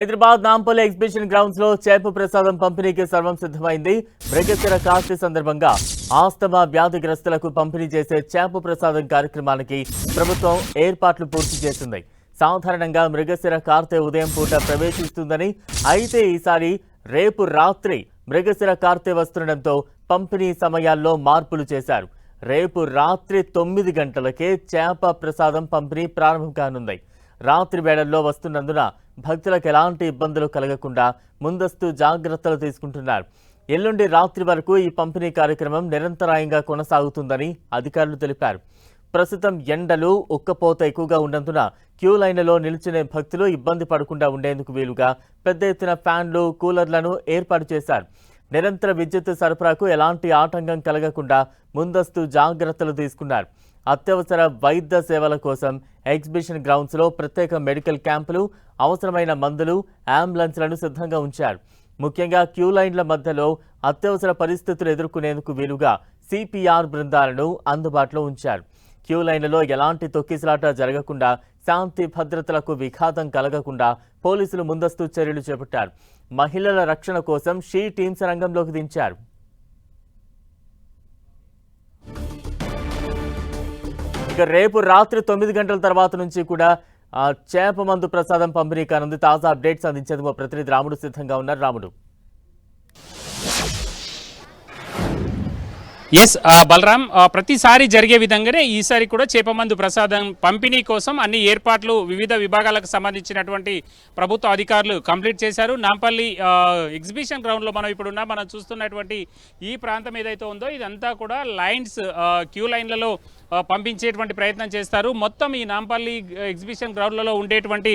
Hyderabad Nampally exhibition grounds లో చేప ప్రసాదం పంపిణీకి సర్వం సిద్ధమైంది. మృగశిర కార్తె సందర్భంగా ఆస్తమా వ్యాధిగ్రస్తులకు పంపిణీ చేసే చేప ప్రసాదం కార్యక్రమానికి ప్రభుత్వం ఏర్పాట్లు పూర్తి చేసింది. సాధారణంగా మృగశిర కార్తె ఉదయం పూట ప్రవేశిస్తుందని, అయితే ఈసారి రేపు రాత్రి మృగశిర కార్తె వస్తుండటంతో పంపిణీ సమయాల్లో మార్పులు చేశారు. రేపు రాత్రి 9 గంటలకే చేప ప్రసాదం పంపిణీ ప్రారంభం కానుంది. రాత్రి వేళల్లో వస్తున్నందున భక్తులకు ఎలాంటి ఇబ్బందులు కలగకుండా ముందస్తు జాగ్రత్తలు తీసుకుంటున్నారు. ఎల్లుండి రాత్రి వరకు ఈ పంపిణీ కార్యక్రమం నిరంతరాయంగా కొనసాగుతుందని అధికారులు తెలిపారు. ప్రస్తుతం ఎండలు ఉక్కపోత ఎక్కువగా ఉన్నందున క్యూ లైన్లలో నిలిచిన భక్తులు ఇబ్బంది పడకుండా ఉండేందుకు వీలుగా పెద్ద ఎత్తున ఫ్యాన్లు, కూలర్లను ఏర్పాటు చేశారు. నిరంతర విద్యుత్ సరఫరాకు ఎలాంటి ఆటంకం కలగకుండా ముందస్తు జాగ్రత్తలు తీసుకున్నారు. అత్యవసర వైద్య సేవల కోసం ఎగ్జిబిషన్ గ్రౌండ్స్ లో ప్రత్యేక మెడికల్ క్యాంపులు, అవసరమైన మందులు, అంబులెన్స్లను సిద్ధంగా ఉంచారు. ముఖ్యంగా క్యూ లైన్ల మధ్యలో అత్యవసర పరిస్థితులు ఎదుర్కొనేందుకు వీలుగా సిపిఆర్ బృందాలను అందుబాటులో ఉంచారు. క్యూ లైన్లలో ఎలాంటి తొక్కిసలాట జరగకుండా, శాంతి భద్రతలకు విఘాతం కలగకుండా పోలీసులు ముందస్తు చర్యలు చేపట్టారు. మహిళల రక్షణ కోసం షీ టీమ్స్ రంగంలోకి దించారు. ఇక రేపు రాత్రి 9 గంటల తర్వాత నుంచి కూడా చేప మందు ప్రసాదం పంపిణీ కానుంది. తాజా అప్డేట్స్ అందించేందుకు మా ప్రతినిధి రాముడు సిద్ధంగా ఉన్నారు. రాముడు. ఎస్ బలరాం, ప్రతిసారి జరిగే విధంగానే ఈసారి కూడా చేపమందు ప్రసాదం పంపిణీ కోసం అన్ని ఏర్పాట్లు వివిధ విభాగాలకు సంబంధించినటువంటి ప్రభుత్వ అధికారులు కంప్లీట్ చేశారు. నాంపల్లి ఎగ్జిబిషన్ గ్రౌండ్లో మనం ఇప్పుడున్నా మనం చూస్తున్నటువంటి ఈ ప్రాంతం ఏదైతే ఉందో ఇదంతా కూడా లైన్స్, క్యూ లైన్లలో పంపించేటువంటి ప్రయత్నం చేస్తారు. మొత్తం ఈ నాంపల్లి ఎగ్జిబిషన్ గ్రౌండ్లలో ఉండేటువంటి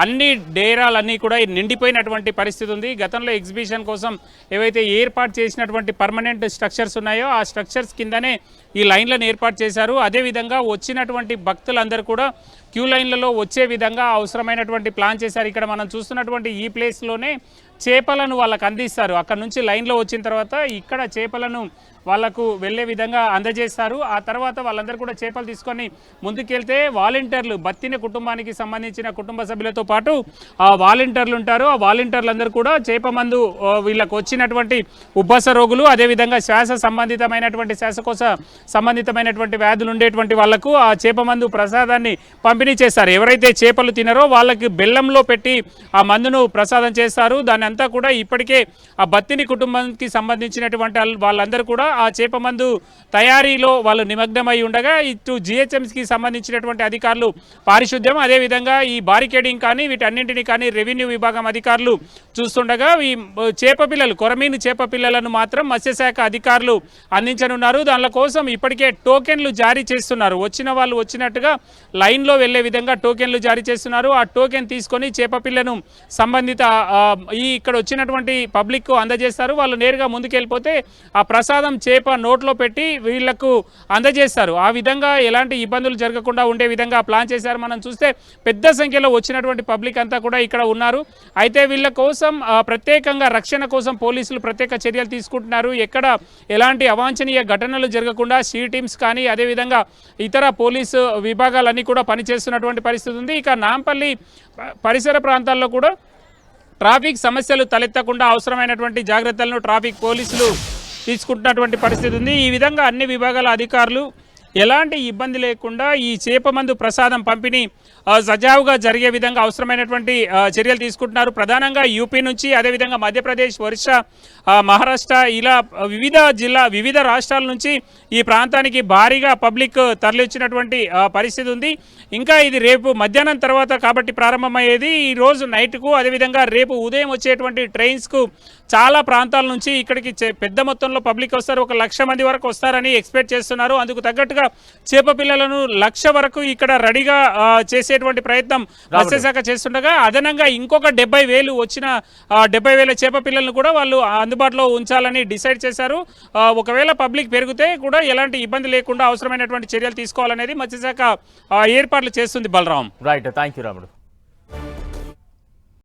అన్ని డేరాలన్నీ కూడా నిండిపోయినటువంటి పరిస్థితి ఉంది. గతంలో ఎగ్జిబిషన్ కోసం ఏవైతే ఏర్పాటు చేసినటువంటి పర్మనెంట్ స్ట్రక్చర్స్ ఉన్నాయో ఆ స్ట్రక్చర్స్ కిందనే ఈ లైన్లను ఏర్పాటు చేశారు. అదేవిధంగా వచ్చినటువంటి భక్తులందరూ కూడా క్యూ లైన్లలో వచ్చే విధంగా అవసరమైనటువంటి ప్లాన్ చేశారు. ఇక్కడ మనం చూస్తున్నటువంటి ఈ ప్లేస్లోనే చేపలను వాళ్ళకు అందిస్తారు. అక్కడ నుంచి లైన్లో వచ్చిన తర్వాత ఇక్కడ చేపలను వాళ్లకు వెళ్ళే విధంగా అందజేస్తారు. ఆ తర్వాత వాళ్ళందరూ కూడా చేపలు తీసుకొని ముందుకెళ్తే వాలంటీర్లు, బత్తిన కుటుంబానికి సంబంధించిన కుటుంబ సభ్యులతో పాటు ఆ వాలంటీర్లు ఉంటారు. ఆ వాలంటీర్లందరూ కూడా చేప మందు వీళ్ళకు వచ్చినటువంటి ఉబ్బస రోగులు, అదేవిధంగా శ్వాసకోశ సంబంధితమైనటువంటి వ్యాధులు ఉండేటువంటి వాళ్లకు ఆ చేప మందు ప్రసాదాన్ని పంపిణీ చేస్తారు. ఎవరైతే చేపలు తినరో వాళ్ళకి బెల్లంలో పెట్టి ఆ మందును ప్రసాదం చేస్తారు. దాని అంతా కూడా ఇప్పటికే ఆ బత్తిని కుటుంబానికి సంబంధించినటువంటి వాళ్ళందరూ కూడా ఆ చేప మందు తయారీలో వాళ్ళు నిమగ్నమై ఉండగా ఇటు జిహెచ్ఎంసీకి సంబంధించినటువంటి అధికారులు పారిశుద్ధ్యం, అదేవిధంగా ఈ బారికేడింగ్ కానీ వీటన్నింటినీ కానీ రెవెన్యూ విభాగం అధికారులు చూస్తుండగా ఈ చేప పిల్లలు, కొరమీను చేప పిల్లలను మాత్రం మత్స్యశాఖ అధికారులు అందించనున్నారు. దానిల కోసం ఇప్పటికే టోకెన్లు జారీ చేస్తున్నారు. వచ్చిన వాళ్ళు వచ్చినట్టుగా లైన్లో వెళ్లే విధంగా టోకెన్లు జారీ చేస్తున్నారు. ఆ టోకెన్ తీసుకొని చేప పిల్లను సంబంధిత ఇక్కడ వచ్చినటువంటి పబ్లిక్ అందజేస్తారు. వాళ్ళు నేరుగా ముందుకెళ్ళిపోతే ఆ ప్రసాదం చేప నోట్లో పెట్టి వీళ్లకు అందజేస్తారు. ఆ విధంగా ఎలాంటి ఇబ్బందులు జరగకుండా ఉండే విధంగా ప్లాన్ చేశారు. మనం చూస్తే పెద్ద సంఖ్యలో వచ్చినటువంటి పబ్లిక్ అంతా కూడా ఇక్కడ ఉన్నారు. అయితే వీళ్ళ కోసం ప్రత్యేకంగా రక్షణ కోసం పోలీసులు ప్రత్యేక చర్యలు తీసుకుంటున్నారు. ఎక్కడ ఎలాంటి అవాంఛనీయ ఘటనలు జరగకుండా షీ టీమ్స్ కానీ అదేవిధంగా ఇతర పోలీసు విభాగాలన్నీ కూడా పనిచేస్తున్నటువంటి పరిస్థితి ఉంది. ఇక నాంపల్లి పరిసర ప్రాంతాల్లో కూడా ట్రాఫిక్ సమస్యలు తలెత్తకుండా అవసరమైనటువంటి జాగ్రత్తలను ట్రాఫిక్ పోలీసులు తీసుకుంటున్నటువంటి పరిస్థితి ఉంది. ఈ విధంగా అన్ని విభాగాల అధికారులు ఎలాంటి ఇబ్బంది లేకుండా ఈ చేప మందు ప్రసాదం పంపిణీ సజావుగా జరిగే విధంగా అవసరమైనటువంటి చర్యలు తీసుకుంటున్నారు. ప్రధానంగా యూపీ నుంచి, అదేవిధంగా మధ్యప్రదేశ్, ఒరిస్సా, మహారాష్ట్ర ఇలా వివిధ రాష్ట్రాల నుంచి ఈ ప్రాంతానికి భారీగా పబ్లిక్ తరలిచ్చినటువంటి పరిస్థితి ఉంది. ఇంకా ఇది రేపు మధ్యాహ్నం తర్వాత కాబట్టి ప్రారంభమయ్యేది. ఈ రోజు నైట్కు, అదేవిధంగా రేపు ఉదయం వచ్చేటువంటి ట్రైన్స్కు చాలా ప్రాంతాల నుంచి ఇక్కడికి పెద్ద మొత్తంలో పబ్లిక్ వస్తారు. 1,00,000 మంది వరకు వస్తారని ఎక్స్పెక్ట్ చేస్తున్నారు. అందుకు తగ్గట్టుగా చేప పిల్లలను 1,00,000 వరకు ఇక్కడ రెడీగా చేసేటువంటి ప్రయత్నం మత్స్యశాఖ చేస్తుండగా అదనంగా ఇంకొక 70,000 వచ్చిన 70,000 చేప పిల్లలను కూడా వాళ్ళు అందుబాటులో ఉంచాలని డిసైడ్ చేశారు. ఒకవేళ పబ్లిక్ పెరిగితే కూడా ఎలాంటి ఇబ్బంది లేకుండా అవసరమైనటువంటి చర్యలు తీసుకోవాలనేది మత్స్యశాఖ ఏర్పాట్లు చేస్తుంది. బలరాం. రైట్, థ్యాంక్ యూ రాముడు.